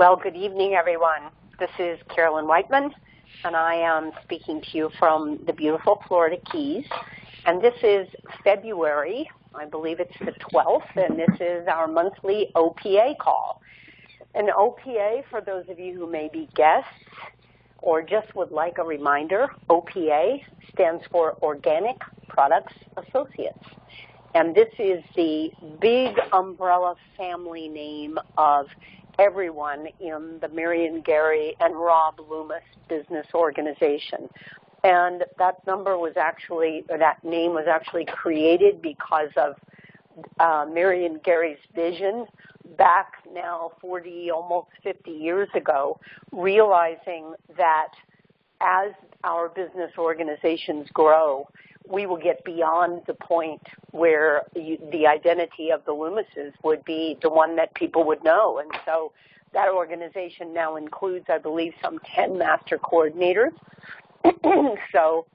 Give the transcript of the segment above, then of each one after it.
Well, good evening, everyone. This is Carolyn Whiteman, and I am speaking to you from the beautiful Florida Keys. And this is February, I believe it's the 12th, and this is our monthly OPA call. An OPA, for those of you who may be guests or just would like a reminder, OPA stands for Organic Products Associates. And this is the big umbrella family name of everyone in the Marion Gary and Rob Loomis business organization. And that name was actually created because of Marion Gary's vision back now 40, almost 50 years ago, realizing that as our business organizations grow, we will get beyond the point where the identity of the Loomises would be the one that people would know. And so that organization now includes, I believe, some 10 master coordinators. So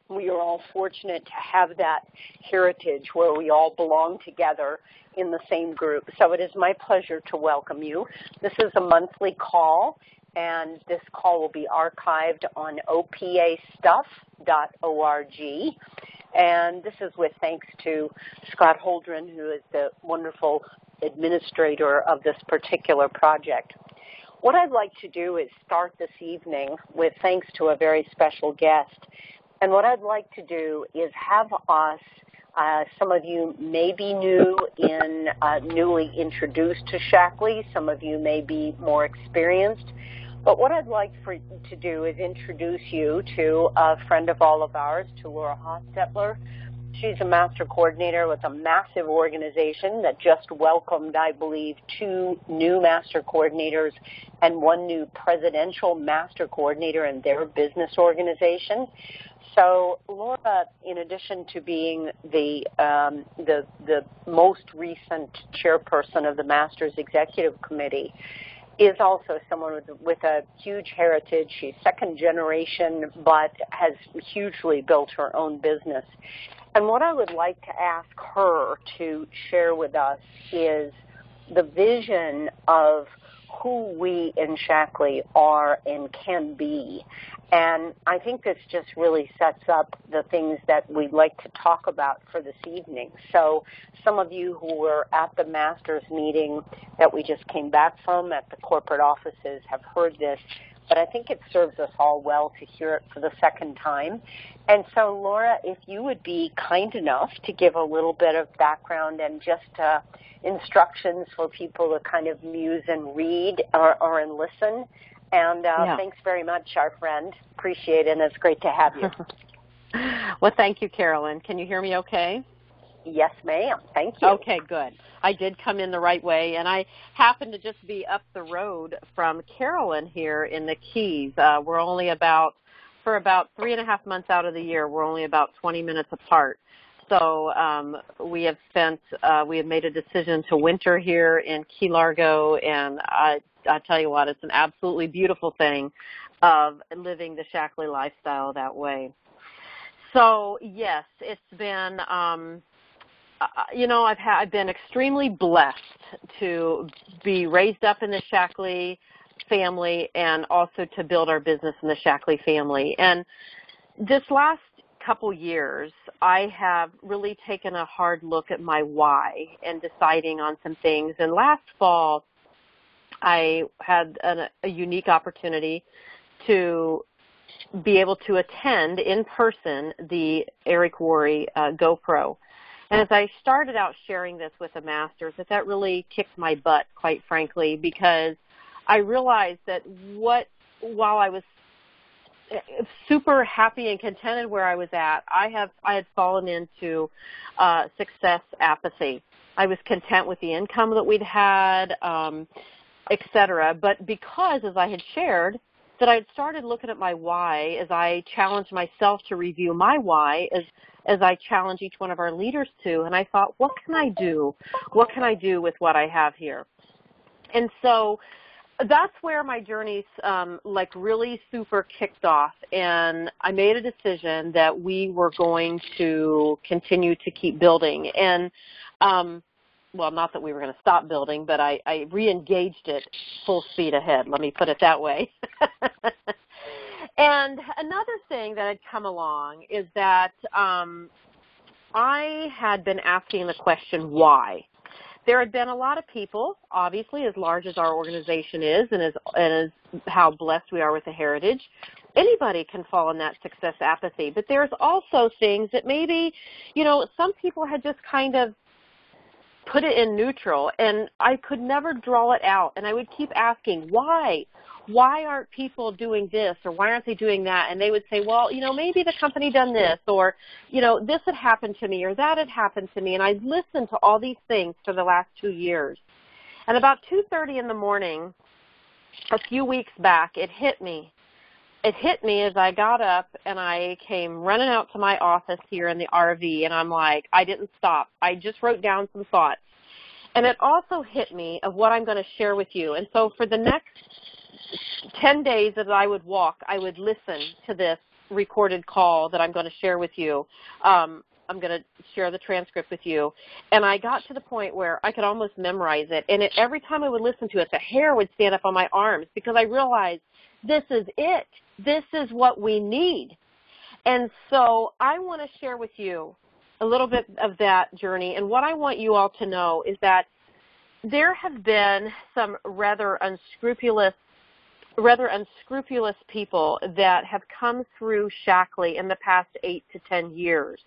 we are all fortunate to have that heritage where we all belong together in the same group. So it is my pleasure to welcome you. This is a monthly call, and this call will be archived on opastuff.org. And this is with thanks to Scott Holdren, who is the wonderful administrator of this particular project. What I'd like to do is start this evening with thanks to a very special guest. And what I'd like to do is have us, some of you may be newly introduced to Shaklee. Some of you may be more experienced. But what I'd like to do is introduce you to a friend of all of ours, to Laura Hostetler. She's a master coordinator with a massive organization that just welcomed, I believe, 2 new master coordinators and 1 new presidential master coordinator in their business organization. So Laura, in addition to being the most recent chairperson of the Masters Executive Committee, is also someone with a huge heritage. She's second generation, but has hugely built her own business. And what I would like to ask her to share with us is the vision of who we in Shaklee are and can be. And I think this just really sets up the things that we'd like to talk about for this evening. So some of you who were at the Masters meeting that we just came back from at the corporate offices have heard this, but I think it serves us all well to hear it for the second time. And so, Laura, if you would be kind enough to give a little bit of background and just instructions for people to kind of muse and read or listen. And Thanks very much, our friend. Appreciate it, and it's great to have you. Well, thank you, Carolyn. Can you hear me okay? Yes, ma'am. Thank you. Okay, good. I did come in the right way, and I happen to just be up the road from Carolyn here in the Keys. We're only for about 3.5 months out of the year, we're only about 20 minutes apart. So we have made a decision to winter here in Key Largo, and I tell you what, it's an absolutely beautiful thing of living the Shaklee lifestyle that way. So yes, it's been, I've been extremely blessed to be raised up in the Shaklee family and also to build our business in the Shaklee family. And this last couple years, I have really taken a hard look at my why and deciding on some things. And last fall, I had a unique opportunity to be able to attend in person the Eric Worre GoPro. And as I started out sharing this with the Masters, that really kicked my butt, quite frankly, because I realized that while I was super happy and contented where I was at, I had fallen into success apathy. I was content with the income that we'd had, et cetera. But because, as I had shared, that I had started looking at my why as I challenged myself to review my why as I challenge each one of our leaders to. And I thought, what can I do? What can I do with what I have here? And so that's where my journey's really super kicked off. And I made a decision that we were going to continue to keep building. And well, not that we were going to stop building, but I re-engaged it full speed ahead. Let me put it that way. And another thing that had come along is that I had been asking the question, why? There had been a lot of people, obviously, as large as our organization is and as how blessed we are with the heritage, anybody can fall in that success apathy. But there's also things that maybe, some people had just kind of put it in neutral, and I could never draw it out. And I would keep asking, why? Why aren't people doing this, or why aren't they doing that? And they would say, well, maybe the company done this, or, this had happened to me, or that had happened to me. And I'd listened to all these things for the last 2 years. And about 2:30 in the morning, a few weeks back, it hit me. It hit me as I got up and I came running out to my office here in the RV, and I'm like, I didn't stop. I just wrote down some thoughts. And it also hit me of what I'm going to share with you. And so for the next 10 days as I would walk, I would listen to this recorded call that I'm going to share with you. I'm going to share the transcript with you. And I got to the point where I could almost memorize it. And every time I would listen to it, the hair would stand up on my arms because I realized this is it. This is what we need. And so I want to share with you a little bit of that journey. And what I want you all to know is that there have been some rather unscrupulous people that have come through Shackley in the past 8 to 10 years.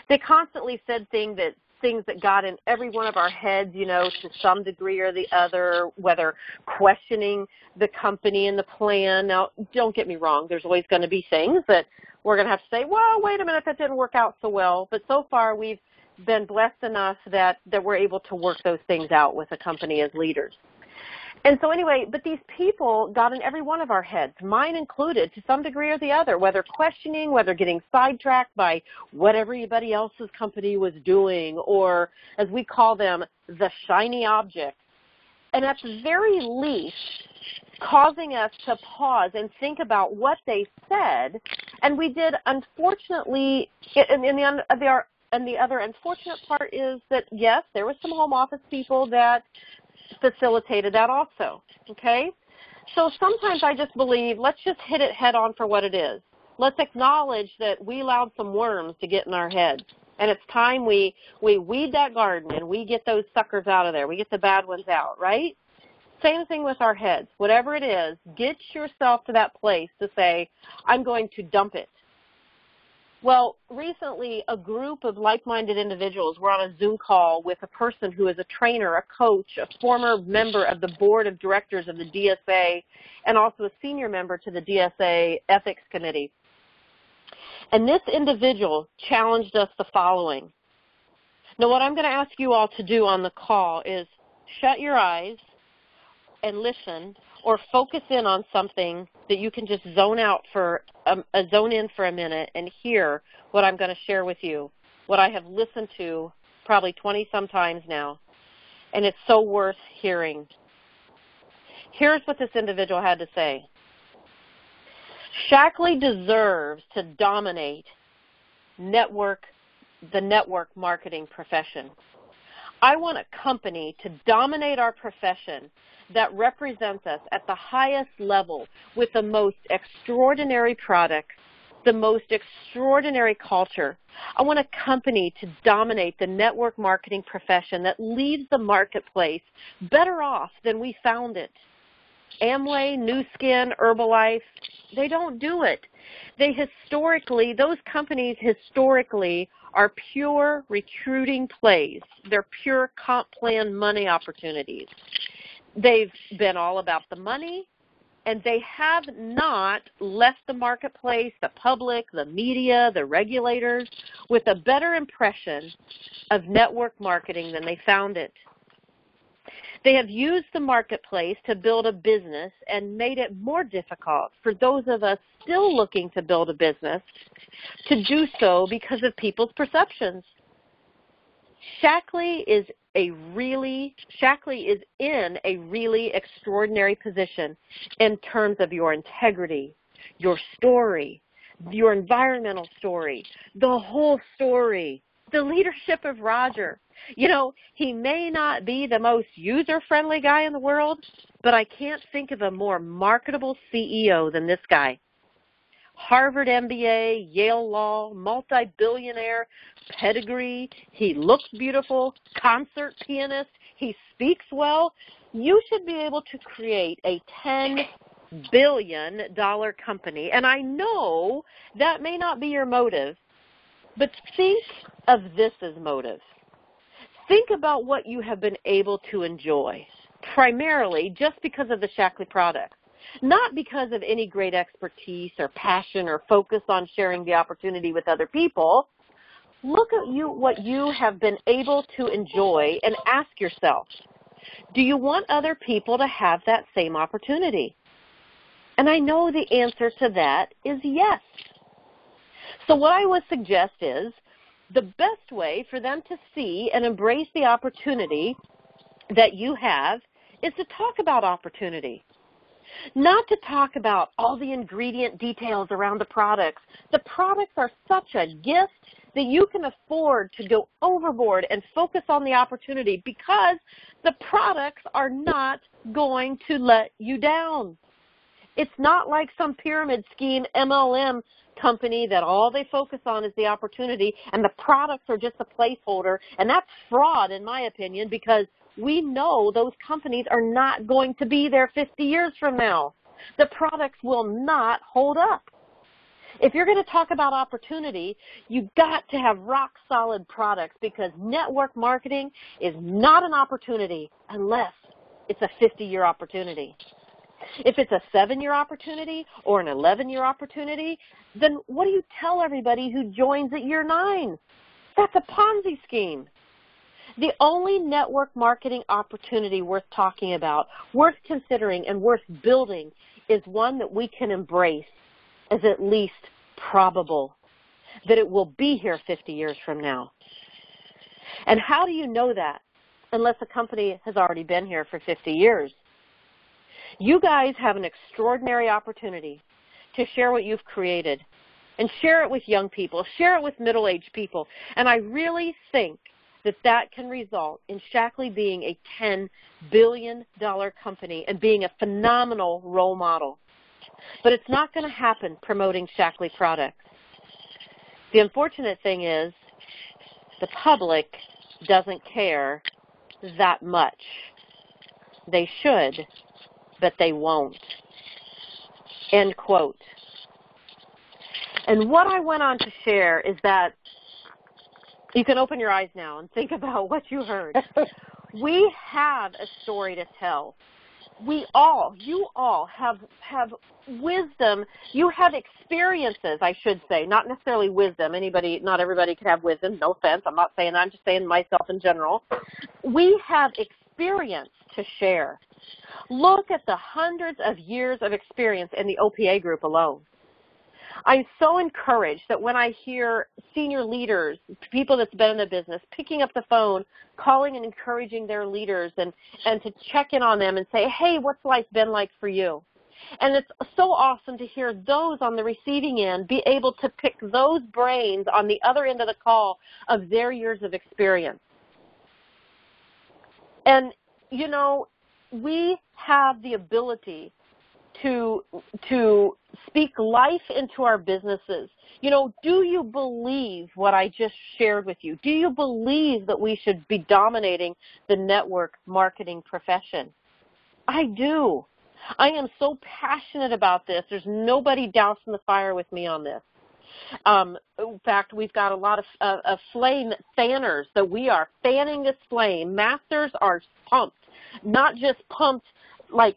They constantly said things that got in every one of our heads, to some degree or the other, whether questioning the company and the plan. Now, don't get me wrong. There's always going to be things that we're going to have to say, well, wait a minute, that didn't work out so well. But so far, we've been blessed enough that we're able to work those things out with the company as leaders. And so anyway, but these people got in every one of our heads, mine included, to some degree or the other, whether questioning, whether getting sidetracked by what everybody else's company was doing, or as we call them, the shiny object. And at the very least, causing us to pause and think about what they said. And we did, unfortunately, and the other unfortunate part is that, yes, there was some home office people that facilitated that also, okay? So sometimes I just believe, let's just hit it head on for what it is. Let's acknowledge that we allowed some worms to get in our heads, and it's time we weed that garden and we get those suckers out of there. We get the bad ones out, right? Same thing with our heads. Whatever it is, get yourself to that place to say, I'm going to dump it. Well, recently, a group of like-minded individuals were on a Zoom call with a person who is a trainer, a coach, a former member of the board of directors of the DSA, and also a senior member to the DSA Ethics Committee. And this individual challenged us the following. Now, what I'm going to ask you all to do on the call is shut your eyes and listen, or focus in on something that you can just zone in for a minute and hear what I'm going to share with you, what I have listened to probably 20-some times now, and it's so worth hearing. Here's what this individual had to say. Shackley deserves to dominate the network marketing profession. I want a company to dominate our profession that represents us at the highest level with the most extraordinary products, the most extraordinary culture. I want a company to dominate the network marketing profession that leaves the marketplace better off than we found it. Amway, Nu Skin, Herbalife, they don't do it. Those companies historically are pure recruiting plays. They're pure comp plan money opportunities. They've been all about the money, and they have not left the marketplace, the public, the media, the regulators, with a better impression of network marketing than they found it. They have used the marketplace to build a business and made it more difficult for those of us still looking to build a business to do so because of people's perceptions. Shackley is in a really extraordinary position in terms of your integrity, your story, your environmental story, the whole story, the leadership of Roger. You know, he may not be the most user-friendly guy in the world, but I can't think of a more marketable CEO than this guy. Harvard MBA, Yale Law, multi-billionaire pedigree. He looks beautiful, concert pianist. He speaks well. You should be able to create a $10 billion company. And I know that may not be your motive, but think of this as motive. Think about what you have been able to enjoy, primarily just because of the Shaklee product. Not because of any great expertise or passion or focus on sharing the opportunity with other people. Look at what you have been able to enjoy and ask yourself, do you want other people to have that same opportunity? And I know the answer to that is yes. So what I would suggest is the best way for them to see and embrace the opportunity that you have is to talk about opportunity. Not to talk about all the ingredient details around the products. The products are such a gift that you can afford to go overboard and focus on the opportunity because the products are not going to let you down. It's not like some pyramid scheme MLM company that all they focus on is the opportunity and the products are just a placeholder. And that's fraud, in my opinion, because we know those companies are not going to be there 50 years from now. The products will not hold up. If you're going to talk about opportunity, you've got to have rock-solid products because network marketing is not an opportunity unless it's a 50-year opportunity. If it's a 7-year opportunity or an 11-year opportunity, then what do you tell everybody who joins at year 9? That's a Ponzi scheme. The only network marketing opportunity worth talking about, worth considering, and worth building is one that we can embrace as at least probable, that it will be here 50 years from now. And how do you know that unless a company has already been here for 50 years? You guys have an extraordinary opportunity to share what you've created and share it with young people, share it with middle-aged people. And I really think that can result in Shaklee being a $10 billion company and being a phenomenal role model. But it's not going to happen promoting Shaklee products. The unfortunate thing is the public doesn't care that much. They should, but they won't. End quote. And what I went on to share is that you can open your eyes now and think about what you heard. We have a story to tell. You all have wisdom. You have experiences, I should say, not necessarily wisdom. Not everybody can have wisdom. No offense. I'm not saying that. I'm just saying myself in general. We have experience to share. Look at the hundreds of years of experience in the OPA group alone. I'm so encouraged that when I hear senior leaders, people that's been in the business, picking up the phone, calling and encouraging their leaders and to check in on them and say, hey, what's life been like for you? And it's so awesome to hear those on the receiving end be able to pick those brains on the other end of the call of their years of experience. And, you know, we have the ability to speak life into our businesses. You know, do you believe what I just shared with you? Do you believe that we should be dominating the network marketing profession? I do. I am so passionate about this. There's nobody dousing the fire with me on this. In fact, we've got a lot of flame fanners that we are fanning this flame. Masters are pumped, not just pumped like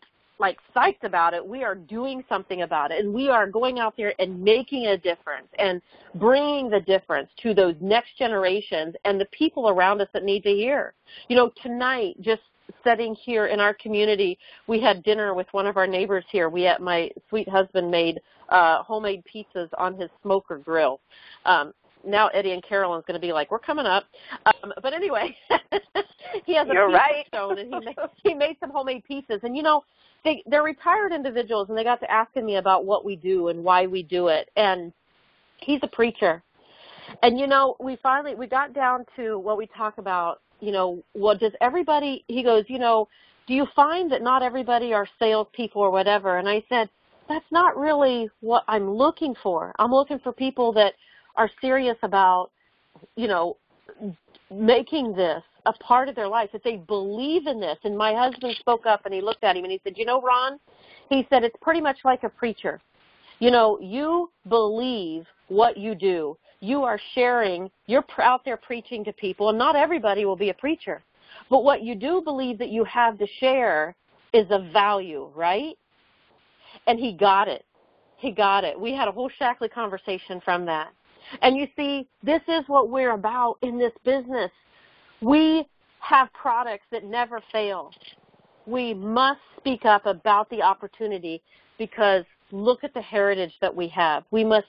psyched about it. We are doing something about it, and we are going out there and making a difference and bringing the difference to those next generations and the people around us that need to hear. You know, tonight, just sitting here in our community, we had dinner with one of our neighbors here. My sweet husband made homemade pizzas on his smoker grill. Now Eddie and Carolyn's going to be like, we're coming up. But anyway, he has a pizza stone, and he made some homemade pizzas. And, you know, they're retired individuals, and they got to asking me about what we do and why we do it. And he's a preacher. And, you know, we got down to what we talk about well, does everybody, he goes, do you find that not everybody are salespeople or whatever? And I said, that's not really what I'm looking for. I'm looking for people that are serious about, making this a part of their life, that they believe in this. And my husband spoke up and he looked at him and he said, Ron, he said, it's pretty much like a preacher. You believe what you do. You are sharing, you're out there preaching to people, and not everybody will be a preacher. But what you do believe that you have to share is of value, right? And he got it. He got it. We had a whole Shackley conversation from that. And you see, this is what we're about in this business. We have products that never fail. We must speak up about the opportunity because look at the heritage that we have. We must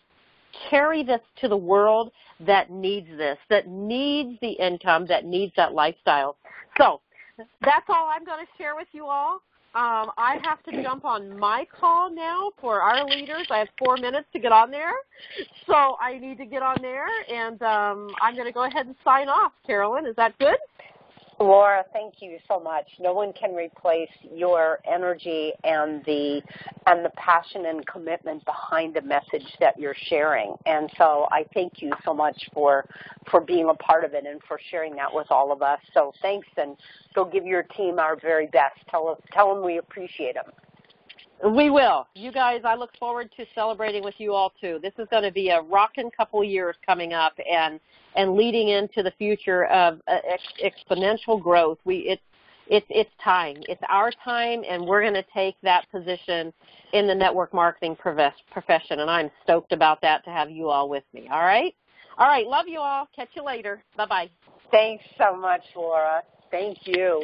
carry this to the world that needs this, that needs the income, that needs that lifestyle. So that's all I'm going to share with you all. I have to jump on my call now for our leaders. I have 4 minutes to get on there. So I need to get on there, and I'm going to go ahead and sign off. Carolyn, is that good? Laura, thank you so much. No one can replace your energy and the passion and commitment behind the message that you're sharing. And so I thank you so much for being a part of it and for sharing that with all of us. So thanks, and go give your team our very best. Tell them we appreciate them. We will. You guys, I look forward to celebrating with you all, too. This is going to be a rockin' couple years coming up and leading into the future of exponential growth. It's time. It's our time, and we're going to take that position in the network marketing profession, and I'm stoked about that to have you all with me. All right? All right. Love you all. Catch you later. Bye-bye. Thanks so much, Laura. Thank you.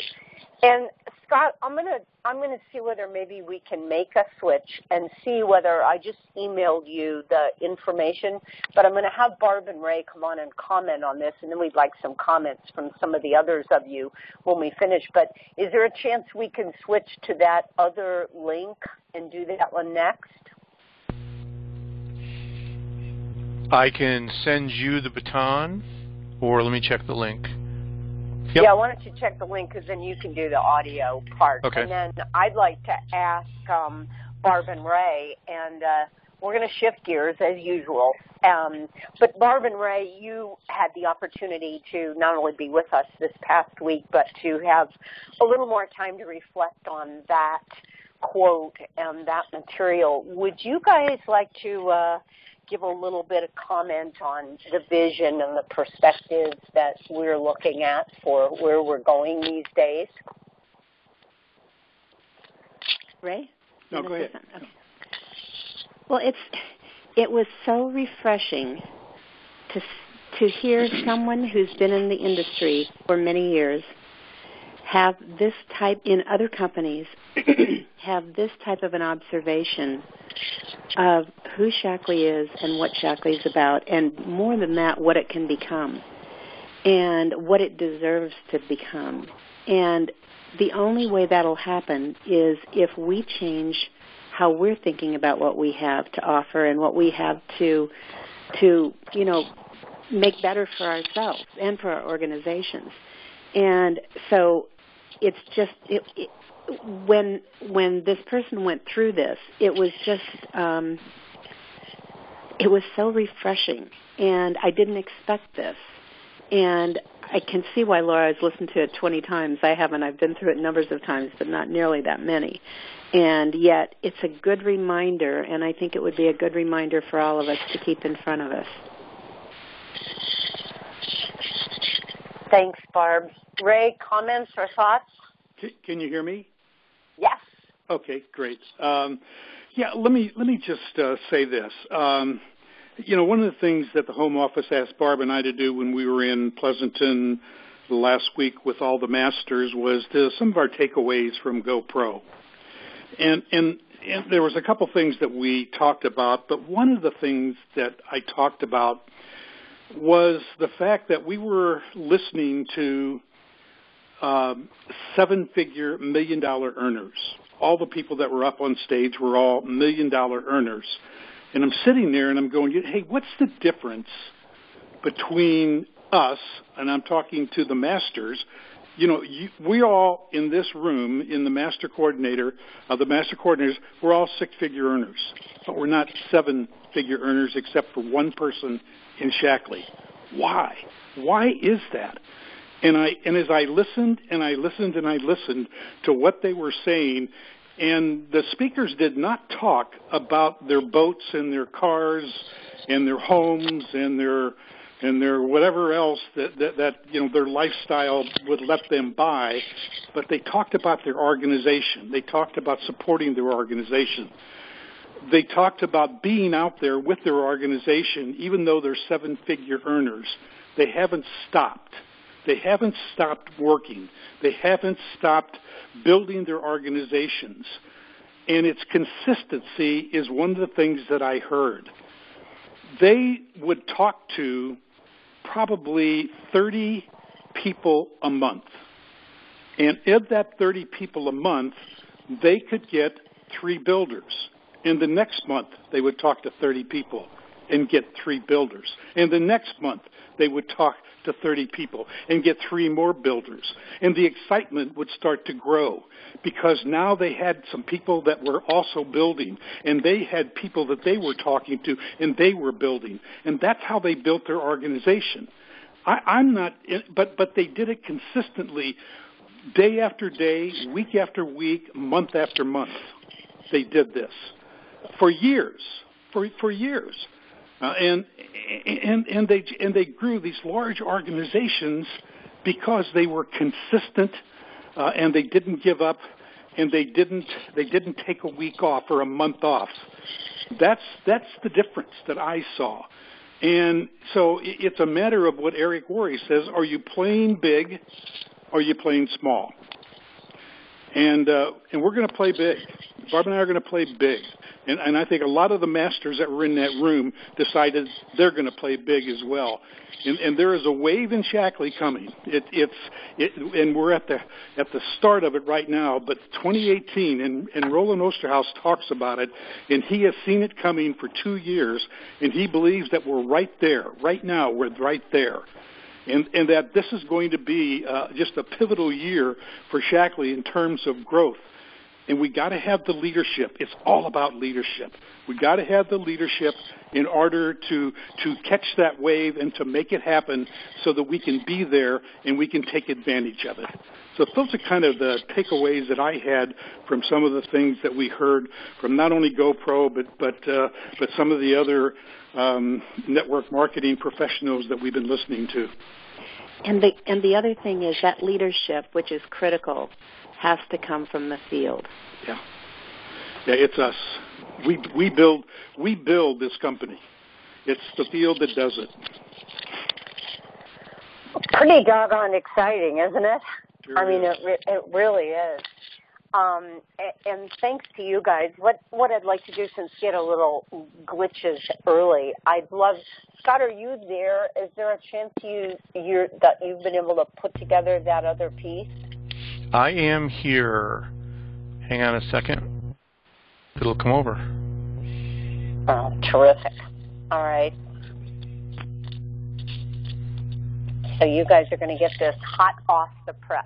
And Scott, I'm gonna see whether maybe we can make a switch and see whether I just emailed you the information, but I'm going to have Barb and Ray come on and comment on this, and then we'd like some comments from some of the others of you when we finish. But is there a chance we can switch to that other link and do that one next? I can send you the baton, or let me check the link. Yep. Yeah, why don't you check the link, because then you can do the audio part. Okay. And then I'd like to ask Barb and Ray, and we're going to shift gears as usual. But Barb and Ray, you had the opportunity to not only be with us this past week, but to have a little more time to reflect on that quote and that material. Would you guys like to give a little bit of comment on the vision and the perspectives that we're looking at for where we're going these days? Ray? No, go ahead. Okay. Well, it was so refreshing to hear someone who's been in the industry for many years have this type in other companies have this type of an observation of who Shackley is and what Shackley is about, and more than that, what it can become and what it deserves to become. And the only way that'll happen is if we change how we're thinking about what we have to offer and what we have to make better for ourselves and for our organizations. And so it's just when this person went through this, it was just it was so refreshing, and I didn't expect this. And I can see why Laura has listened to it 20 times. I haven't. I've been through it numbers of times, but not nearly that many. And yet it's a good reminder, and I think it would be a good reminder for all of us to keep in front of us. Thanks, Barb. Ray, comments or thoughts? Can you hear me? Yes. Okay, great. Let me just say this. One of the things that the Home Office asked Barb and I to do when we were in Pleasanton last week with all the masters was some of our takeaways from GoPro. And there was a couple things that we talked about, but one of the things that I talked about was the fact that we were listening to seven-figure, million-dollar earners. All the people that were up on stage were all million-dollar earners. And I'm sitting there and I'm going, hey, what's the difference between us, and I'm talking to the masters, we all in this room, in the master coordinators, we're all six-figure earners, but we're not seven-figure earners except for one person in Shackley. Why? Why is that? And as I listened to what they were saying, and the speakers did not talk about their boats and their cars and their homes and their whatever else that their lifestyle would let them buy, but they talked about their organization. They talked about supporting their organization. They talked about being out there with their organization, even though they're seven-figure earners. They haven't stopped. They haven't stopped working. They haven't stopped building their organizations. And its consistency is one of the things that I heard. They would talk to probably 30 people a month. And of that 30 people a month, they could get 3 builders. And the next month, they would talk to 30 people and get 3 builders. And the next month, they would talk to 30 people and get 3 more builders. And the excitement would start to grow because now they had some people that were also building, and they had people that they were talking to, and they were building. And that's how they built their organization. But they did it consistently, day after day, week after week, month after month. They did this for years, for years. And they grew these large organizations because they were consistent, and they didn't give up, and they didn't take a week off or a month off. That's the difference that I saw. And so it's a matter of what Eric Worre says: are you playing big, or are you playing small? And we're going to play big. Barb and I are going to play big. And I think a lot of the masters that were in that room decided they're going to play big as well. And there is a wave in Shackley coming. And we're at the start of it right now. But 2018, and Roland Osterhaus talks about it, and he has seen it coming for 2 years, and he believes that we're right there. Right now, we're right there. And that this is going to be just a pivotal year for Shackley in terms of growth. And we got to have the leadership. It's all about leadership. We got to have the leadership in order to catch that wave and to make it happen so that we can be there and we can take advantage of it. So those are kind of the takeaways that I had from some of the things that we heard from not only GoPro but some of the other network marketing professionals that we've been listening to. And the other thing is that leadership, which is critical, has to come from the field. Yeah, it's us. We build this company. It's the field that does it. Pretty doggone exciting, isn't it? Sure I mean, is. it really is. And thanks to you guys. What I'd like to do, since we had a little glitches early, I'd love. Scott, are you there? Is there a chance that you've been able to put together that other piece? I am here. Hang on a second. It'll come over. Oh, terrific. All right. So you guys are going to get this hot off the press.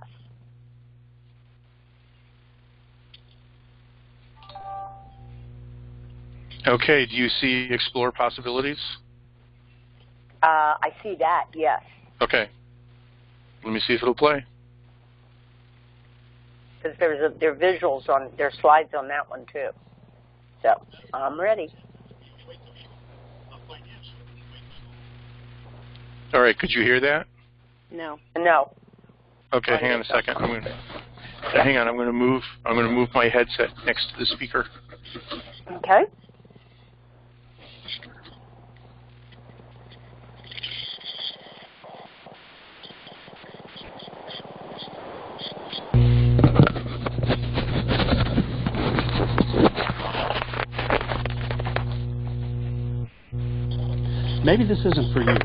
Okay, do you see Explore Possibilities? I see that, yes. Okay. Let me see if it'll play. Because there are visuals there are slides on that one too. So I'm ready. All right, could you hear that? No. Okay, hang on a second. Hang on. I'm going to move my headset next to the speaker. Okay. Maybe this isn't for you,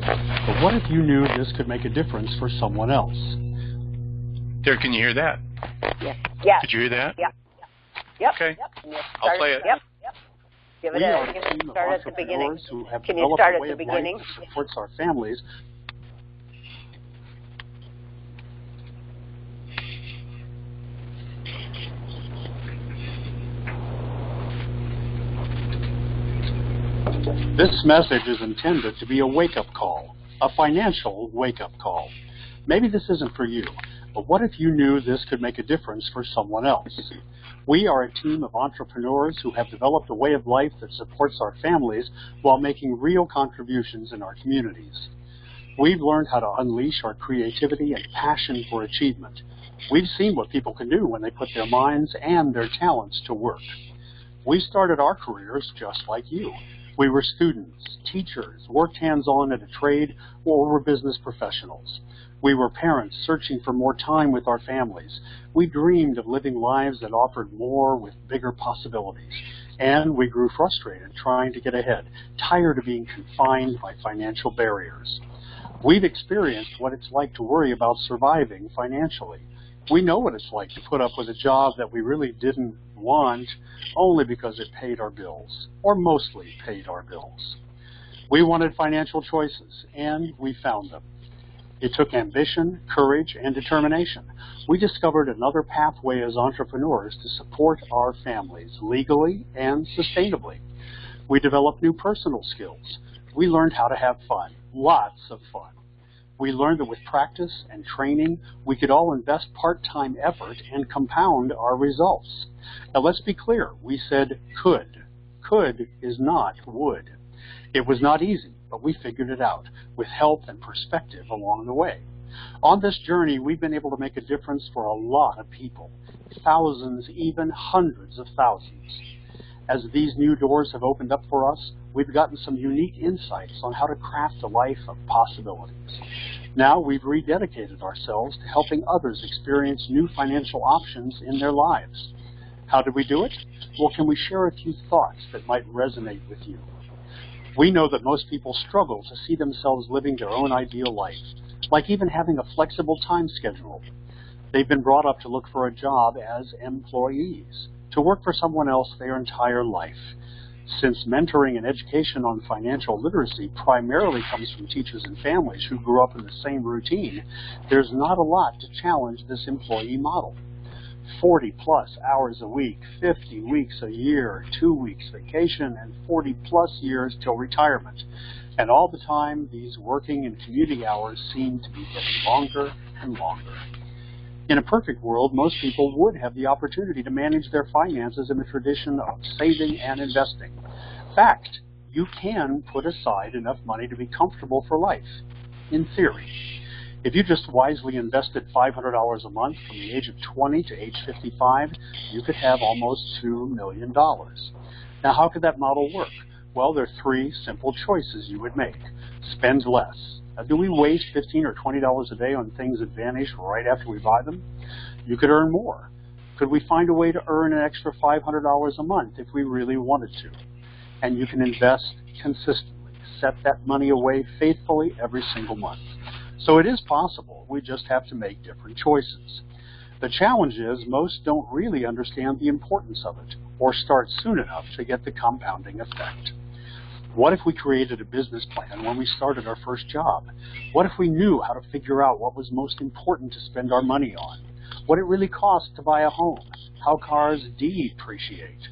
but what if you knew this could make a difference for someone else? There, can you hear that? Yes. Yeah. Did you hear that? Yep. Yep. Okay. Yep. I'll play it. Yep. Give it start at the beginning. Can you start at the beginning? Supports our families. This message is intended to be a wake-up call, a financial wake-up call. Maybe this isn't for you, but what if you knew this could make a difference for someone else? We are a team of entrepreneurs who have developed a way of life that supports our families while making real contributions in our communities. We've learned how to unleash our creativity and passion for achievement. We've seen what people can do when they put their minds and their talents to work. We started our careers just like you. We were students, teachers, worked hands-on at a trade, or were business professionals. We were parents searching for more time with our families. We dreamed of living lives that offered more with bigger possibilities. And we grew frustrated trying to get ahead, tired of being confined by financial barriers. We've experienced what it's like to worry about surviving financially. We know what it's like to put up with a job that we really didn't want only because it paid our bills, or mostly paid our bills. We wanted financial choices, and we found them. It took ambition, courage, and determination. We discovered another pathway as entrepreneurs to support our families legally and sustainably. We developed new personal skills. We learned how to have fun, lots of fun. We learned that with practice and training, we could all invest part-time effort and compound our results. Now let's be clear, we said could. Could is not would. It was not easy, but we figured it out with help and perspective along the way. On this journey, we've been able to make a difference for a lot of people, thousands, even hundreds of thousands. As these new doors have opened up for us, we've gotten some unique insights on how to craft a life of possibilities. Now we've rededicated ourselves to helping others experience new financial options in their lives. How did we do it? Well, can we share a few thoughts that might resonate with you? We know that most people struggle to see themselves living their own ideal life, like even having a flexible time schedule. They've been brought up to look for a job as employees, to work for someone else their entire life. Since mentoring and education on financial literacy primarily comes from teachers and families who grew up in the same routine, there's not a lot to challenge this employee model. 40-plus hours a week, 50 weeks a year, 2 weeks vacation, and 40-plus years till retirement. And all the time, these working and commuting hours seem to be getting longer and longer. In a perfect world, most people would have the opportunity to manage their finances in the tradition of saving and investing. Fact, you can put aside enough money to be comfortable for life, in theory. If you just wisely invested $500 a month from the age of 20 to age 55, you could have almost $2 million. Now, how could that model work? Well, there are 3 simple choices you would make. Spend less. Now, do we waste $15 or $20 a day on things that vanish right after we buy them? You could earn more. Could we find a way to earn an extra $500 a month if we really wanted to? And you can invest consistently. Set that money away faithfully every single month. So it is possible. We just have to make different choices. The challenge is most don't really understand the importance of it or start soon enough to get the compounding effect. What if we created a business plan when we started our first job? What if we knew how to figure out what was most important to spend our money on? What it really costs to buy a home? How cars depreciate?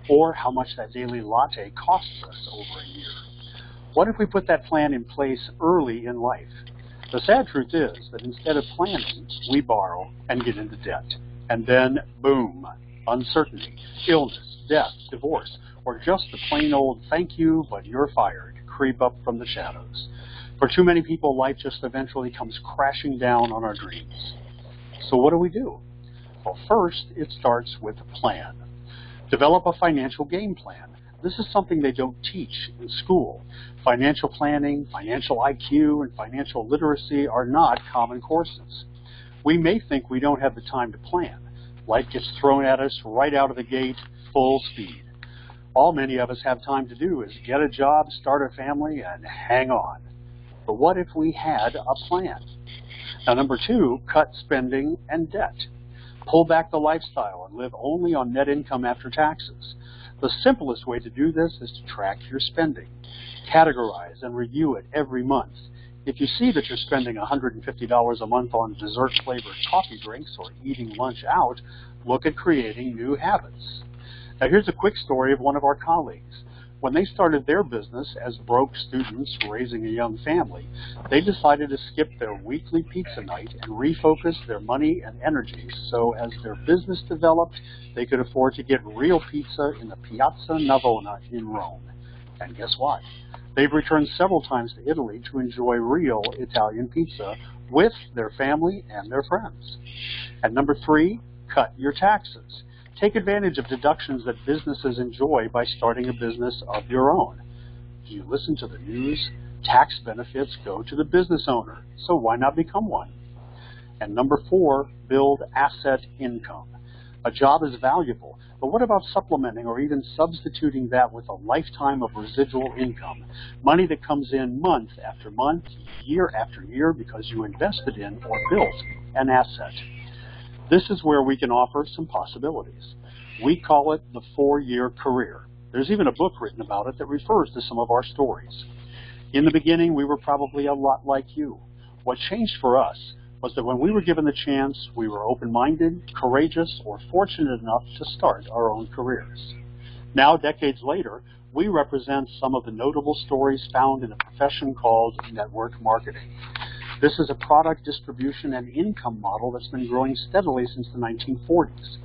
Or how much that daily latte costs us over a year? What if we put that plan in place early in life? The sad truth is that instead of planning, we borrow and get into debt. And then, boom, uncertainty, illness, death, divorce, or just the plain old thank you, but you're fired, creep up from the shadows. For too many people, life just eventually comes crashing down on our dreams. So what do we do? Well, first, it starts with a plan. Develop a financial game plan. This is something they don't teach in school. Financial planning, financial IQ, and financial literacy are not common courses. We may think we don't have the time to plan. Life gets thrown at us right out of the gate, full speed. All many of us have time to do is get a job, start a family, and hang on. But what if we had a plan? Now, number 2, cut spending and debt. Pull back the lifestyle and live only on net income after taxes. The simplest way to do this is to track your spending. Categorize and review it every month. If you see that you're spending $150 a month on dessert-flavored coffee drinks or eating lunch out, look at creating new habits. Now, here's a quick story of one of our colleagues. When they started their business as broke students raising a young family, they decided to skip their weekly pizza night and refocus their money and energy so as their business developed, they could afford to get real pizza in the Piazza Navona in Rome. And guess what? They've returned several times to Italy to enjoy real Italian pizza with their family and their friends. And number 3, cut your taxes. Take advantage of deductions that businesses enjoy by starting a business of your own. Do you listen to the news? Tax benefits go to the business owner, so why not become one? And number 4, build asset income. A job is valuable, but what about supplementing or even substituting that with a lifetime of residual income, money that comes in month after month, year after year because you invested in or built an asset? This is where we can offer some possibilities. We call it the 4-year career. There's even a book written about it that refers to some of our stories. In the beginning, we were probably a lot like you. What changed for us was that when we were given the chance, we were open-minded, courageous, or fortunate enough to start our own careers. Now, decades later, we represent some of the notable stories found in a profession called network marketing. This is a product distribution and income model that's been growing steadily since the 1940s.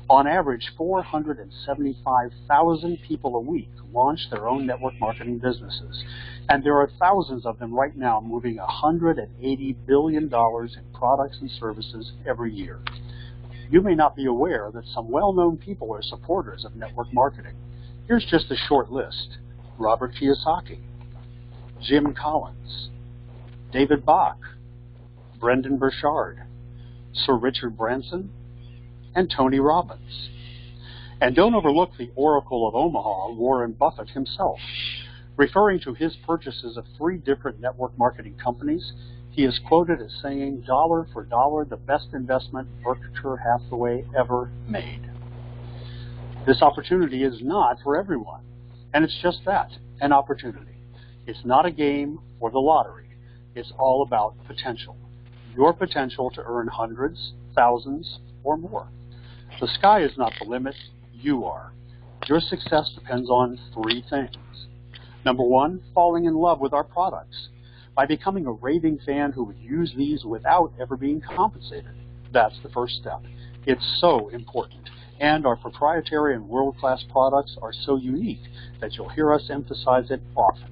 On average, 475,000 people a week launch their own network marketing businesses, and there are thousands of them right now moving $180 billion in products and services every year. You may not be aware that some well-known people are supporters of network marketing. Here's just a short list: Robert Kiyosaki, Jim Collins, David Bach, Brendan Burchard, Sir Richard Branson, and Tony Robbins. And don't overlook the Oracle of Omaha, Warren Buffett himself. Referring to his purchases of 3 different network marketing companies, he is quoted as saying, "Dollar for dollar, the best investment Berkshire Hathaway ever made." This opportunity is not for everyone, and it's just that, an opportunity. It's not a game or the lottery. It's all about potential. Your potential to earn hundreds, thousands, or more. The sky is not the limit. You are. Your success depends on 3 things. Number 1, falling in love with our products. By becoming a raving fan who would use these without ever being compensated. That's the first step. It's so important. And our proprietary and world-class products are so unique that you'll hear us emphasize it often.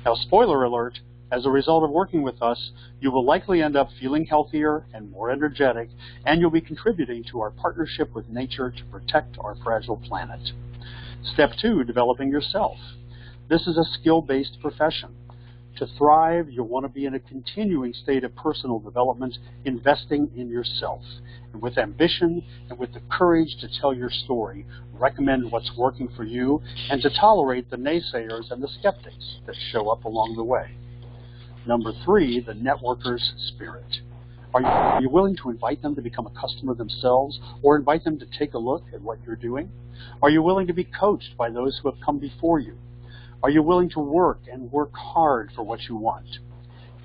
Now, spoiler alert, as a result of working with us, you will likely end up feeling healthier and more energetic, and you'll be contributing to our partnership with nature to protect our fragile planet. Step 2, developing yourself. This is a skill-based profession. To thrive, you'll want to be in a continuing state of personal development, investing in yourself. And with ambition and with the courage to tell your story, recommend what's working for you, and to tolerate the naysayers and the skeptics that show up along the way. Number 3, the networker's spirit. Are you willing to invite them to become a customer themselves, or invite them to take a look at what you're doing? Are you willing to be coached by those who have come before you? Are you willing to work and work hard for what you want?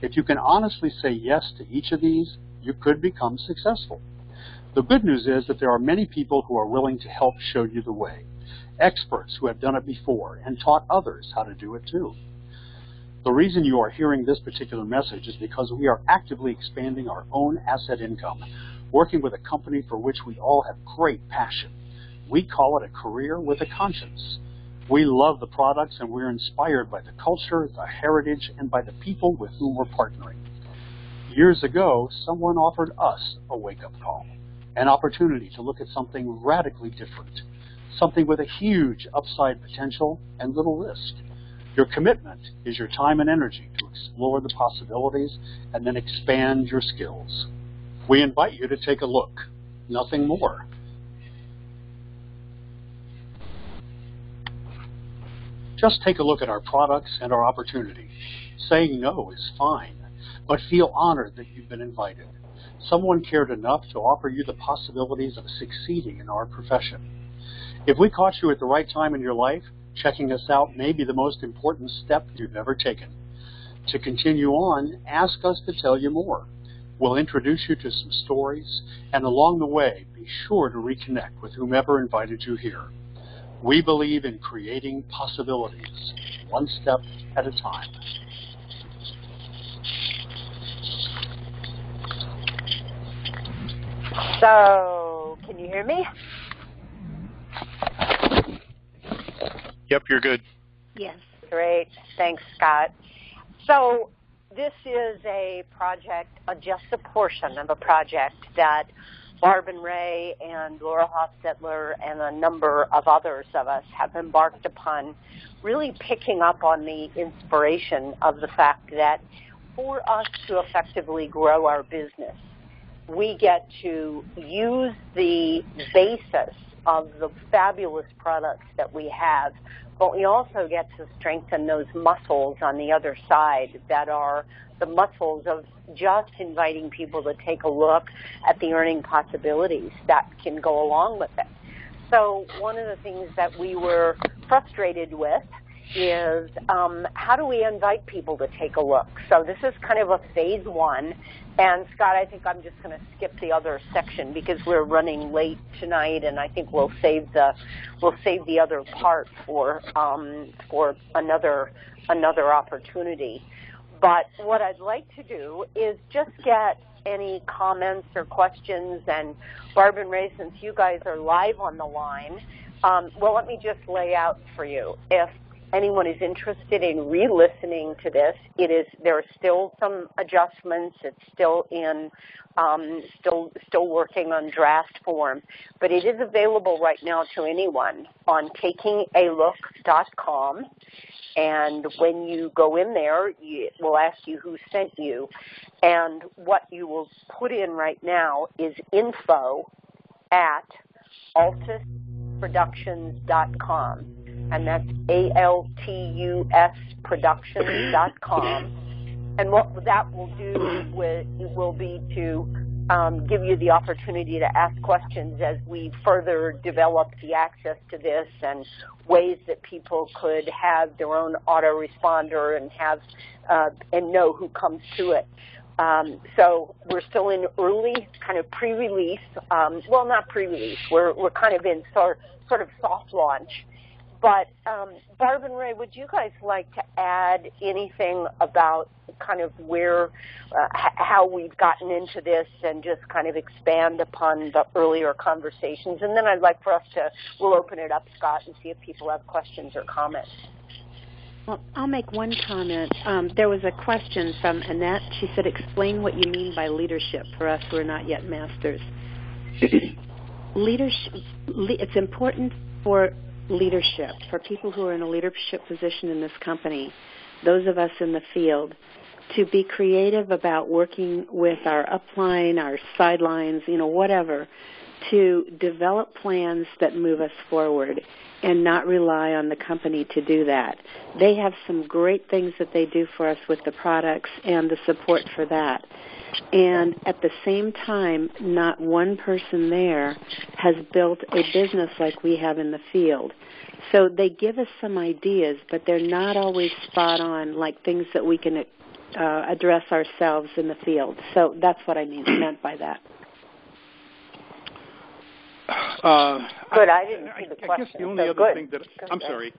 If you can honestly say yes to each of these, you could become successful. The good news is that there are many people who are willing to help show you the way. Experts who have done it before and taught others how to do it too. The reason you are hearing this particular message is because we are actively expanding our own asset income, working with a company for which we all have great passion. We call it a career with a conscience. We love the products, and we're inspired by the culture, the heritage, and by the people with whom we're partnering. Years ago, someone offered us a wake-up call, an opportunity to look at something radically different, something with a huge upside potential and little risk. Your commitment is your time and energy to explore the possibilities and then expand your skills. We invite you to take a look, nothing more. Just take a look at our products and our opportunity. Saying no is fine, but feel honored that you've been invited. Someone cared enough to offer you the possibilities of succeeding in our profession. If we caught you at the right time in your life, checking us out may be the most important step you've ever taken. To continue on, ask us to tell you more. We'll introduce you to some stories, and along the way, be sure to reconnect with whomever invited you here. We believe in creating possibilities, one step at a time. So, can you hear me? Yep, you're good. Yes. Great. Thanks, Scott. So this is a project, just a portion of a project that Barb and Ray and Laura Hofstetler and a number of others of us have embarked upon, really picking up on the inspiration of the fact that for us to effectively grow our business, we get to use the basis of the fabulous products that we have, but we also get to strengthen those muscles on the other side that are the muscles of just inviting people to take a look at the earning possibilities that can go along with it. So one of the things that we were frustrated with is how do we invite people to take a look? So this is kind of a phase one. And Scott, I think I'm just going to skip the other section because we're running late tonight, and I think we'll save the other part for another opportunity. But what I'd like to do is just get any comments or questions. And Barb and Ray, since you guys are live on the line, well, let me just lay out for you. If anyone is interested in re-listening to this, there are still some adjustments. It's still in still working on draft form, but it is available right now to anyone on takingalook.com. And when you go in there, it will ask you who sent you. And what you will put in right now is info@altusproductions.com. And that's ALTUS productions.com. And what that will do will be to give you the opportunity to ask questions as we further develop the access to this and ways that people could have their own autoresponder and have and know who comes to it. So we're still in early kind of pre-release. Well, not pre-release. We're kind of in sort of soft launch. But Barb and Ray, would you guys like to add anything about kind of where, how we've gotten into this and just kind of expand upon the earlier conversations? And then I'd like for us we'll open it up, Scott, and see if people have questions or comments. Well, I'll make one comment. There was a question from Annette. She said, explain what you mean by leadership for us who are not yet masters. Leadership, it's important for leadership, for people who are in a leadership position in this company, those of us in the field, to be creative about working with our upline, our sidelines, whatever, to develop plans that move us forward and not rely on the company to do that. They have some great things that they do for us with the products and the support for that. And at the same time, not one person there has built a business like we have in the field. So they give us some ideas, but they're not always spot on, like things that we can address ourselves in the field. So that's what I meant by that. Good. I didn't see the question. I guess the only other thing that I'm sorry.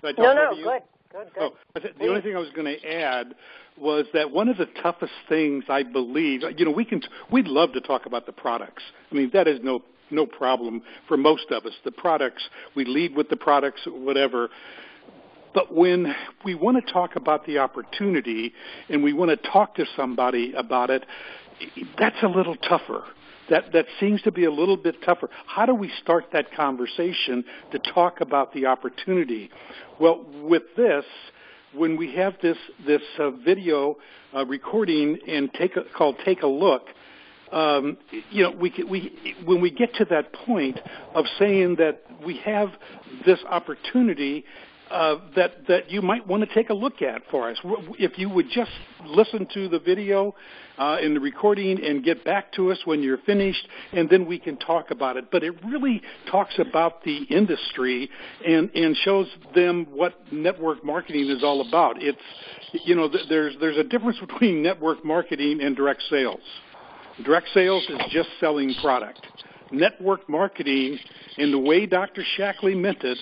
Did I talk over you? Good. Oh, the only thing I was going to add was that one of the toughest things I believe, we'd love to talk about the products. I mean, that is no problem for most of us. The products, we lead with the products, whatever. But when we want to talk about the opportunity and we want to talk to somebody about it, that's a little tougher. That seems to be a little bit tougher. How do we start that conversation to talk about the opportunity? Well, with this, when we have this video recording and called Take a Look, when we get to that point of saying that we have this opportunity that you might want to take a look at for us. If you would just listen to the video in the recording and get back to us when you're finished, and then we can talk about it. But it really talks about the industry and shows them what network marketing is all about. It's, there's a difference between network marketing and direct sales. Direct sales is just selling product. network marketing, in the way Dr. Shackley meant it,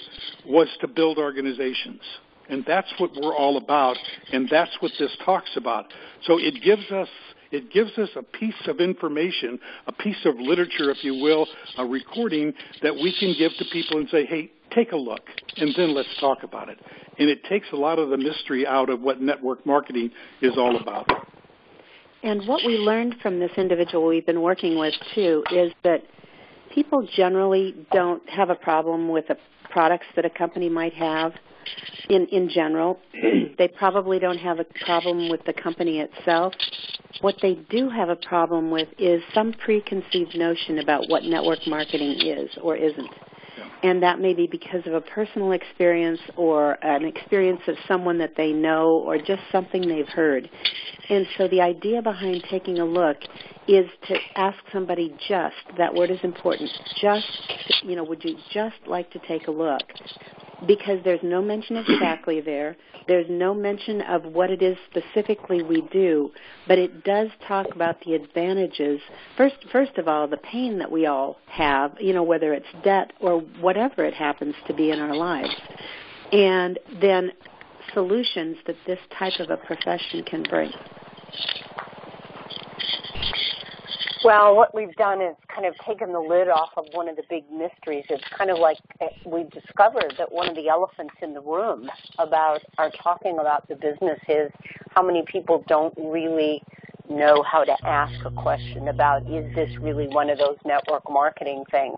was to build organizations. And that's what we're all about, and that's what this talks about. So it gives us a piece of information, a piece of literature, if you will, a recording that we can give to people and say, hey, take a look, and then let's talk about it. And it takes a lot of the mystery out of what network marketing is all about. And what we learned from this individual we've been working with, too, is that people generally don't have a problem with the products that a company might have in general. They probably don't have a problem with the company itself. What they do have a problem with is some preconceived notion about what network marketing is or isn't. And that may be because of a personal experience or an experience of someone that they know or just something they've heard. And so the idea behind taking a look is to ask somebody just, that word is important, just, would you just like to take a look? Because there's no mention of Shackley there. There's no mention of what it is specifically we do, but it does talk about the advantages. First of all, the pain that we all have, whether it's debt or whatever it happens to be in our lives, and then solutions that this type of a profession can bring. Well, what we've done is kind of taken the lid off of one of the big mysteries. It's kind of like we've discovered that one of the elephants in the room about our talking about the business is how many people don't really know how to ask a question about, is this really one of those network marketing things?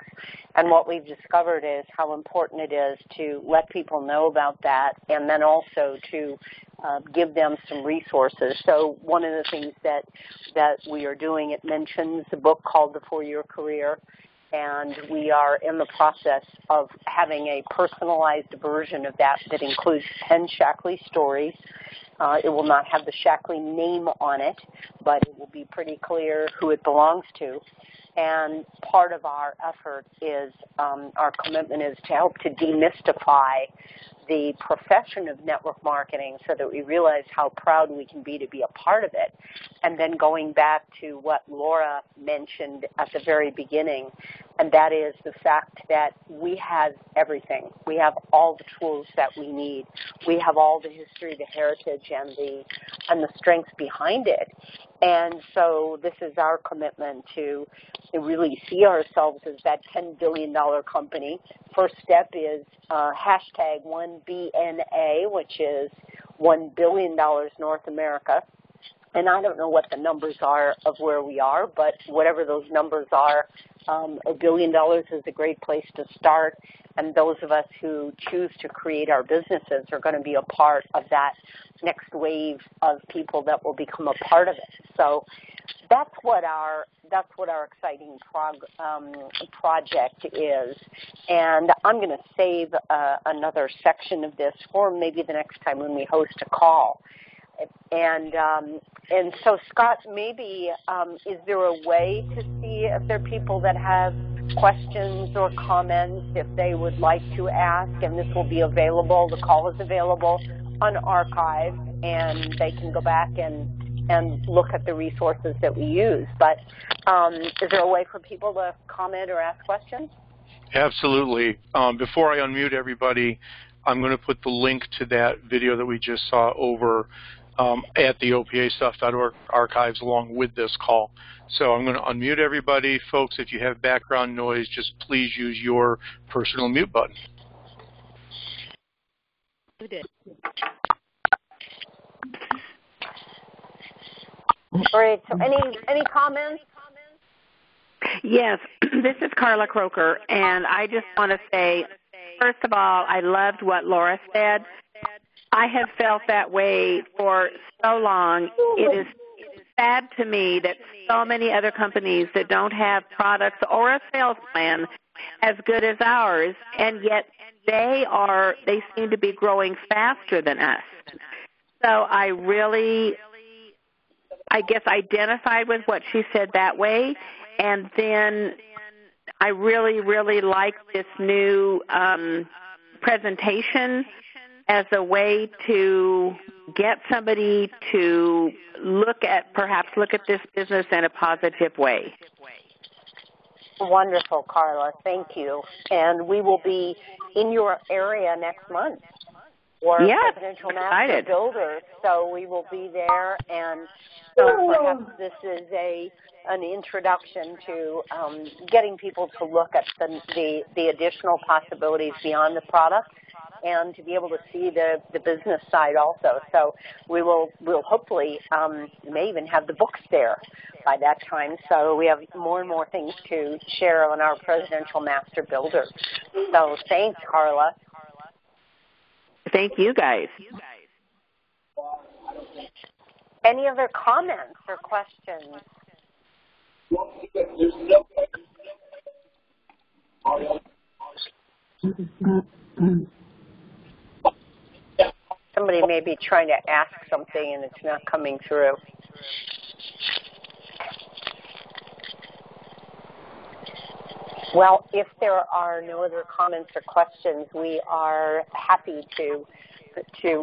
And what we've discovered is how important it is to let people know about that and then also to give them some resources. So one of the things that we are doing, it mentions a book called The 4-Year Career, and we are in the process of having a personalized version of that includes 10 Shackley stories. It will not have the Shackley name on it, but it will be pretty clear who it belongs to. And part of our effort is, our commitment is to help to demystify the profession of network marketing so that we realize how proud we can be to be a part of it. And then going back to what Laura mentioned at the very beginning, and that is the fact that we have everything. We have all the tools that we need. We have all the history, the heritage, and the strength behind it. And so this is our commitment to really see ourselves as that $10 billion company. First step is hashtag 1BNA, which is $1 billion North America. And I don't know what the numbers are of where we are, but whatever those numbers are, $1 billion is a great place to start. And those of us who choose to create our businesses are going to be a part of that next wave of people that will become a part of it. So that's what our exciting project is. And I'm going to save another section of this for maybe the next time when we host a call. And so, Scott, maybe is there a way to see if there are people that have questions or comments if they would like to ask? And this will be available. The call is available on archive, and they can go back and look at the resources that we use. But is there a way for people to comment or ask questions? Absolutely. Before I unmute everybody, I'm going to put the link to that video that we just saw over at the opastuff.org archives along with this call. So I'm going to unmute everybody. Folks, if you have background noise, just please use your personal mute button. You did. Great. So any comments? Yes, this is Carla Croker, and I just want to say, first of all, I loved what Laura said. I have felt that way for so long. It is sad to me that so many other companies that don't have products or a sales plan as good as ours, and yet they seem to be growing faster than us. So I guess, identified with what she said that way, and then I really, really like this new presentation as a way to get somebody to look at this business in a positive way. Wonderful, Carla. Thank you. And we will be in your area next month for Presidential Master Builder. So we will be there, and so perhaps this is an introduction to getting people to look at the additional possibilities beyond the product, and to be able to see the business side also. So we'll hopefully may even have the books there by that time. So we have more and more things to share on our Presidential Master Builder. So thanks, Carla. Thank you, guys. Any other comments or questions? Somebody may be trying to ask something and it's not coming through. Well, if there are no other comments or questions, we are happy to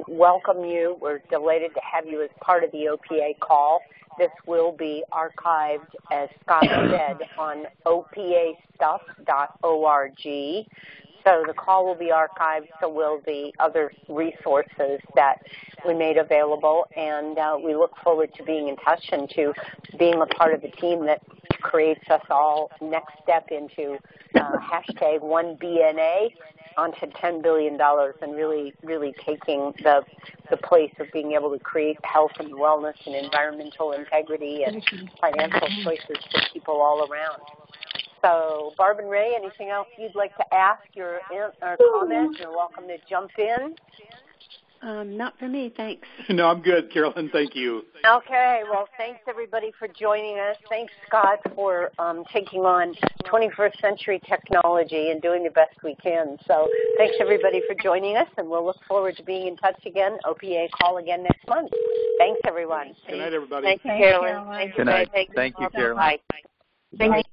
welcome you. We're delighted to have you as part of the OPA call. This will be archived, as Scott said, on opastuff.org. So the call will be archived, so will the other resources that we made available. And we look forward to being in touch and to being a part of the team that creates us all next step into hashtag 1BNA onto $10 billion and really taking the place of being able to create health and wellness and environmental integrity and financial choices for people all around. So, Barb and Ray, anything else you'd like to ask or comment? You're welcome to jump in. Not for me, thanks. No, I'm good, Carolyn. Thank you. Okay, well, thanks, everybody, for joining us. Thanks, Scott, for taking on 21st century technology and doing the best we can. So thanks, everybody, for joining us, and we'll look forward to being in touch again. OPA call again next month. Thanks, everyone. Good night, everybody. Thank you, Carolyn. Good night. Thank you, Carolyn. Bye. Thank you.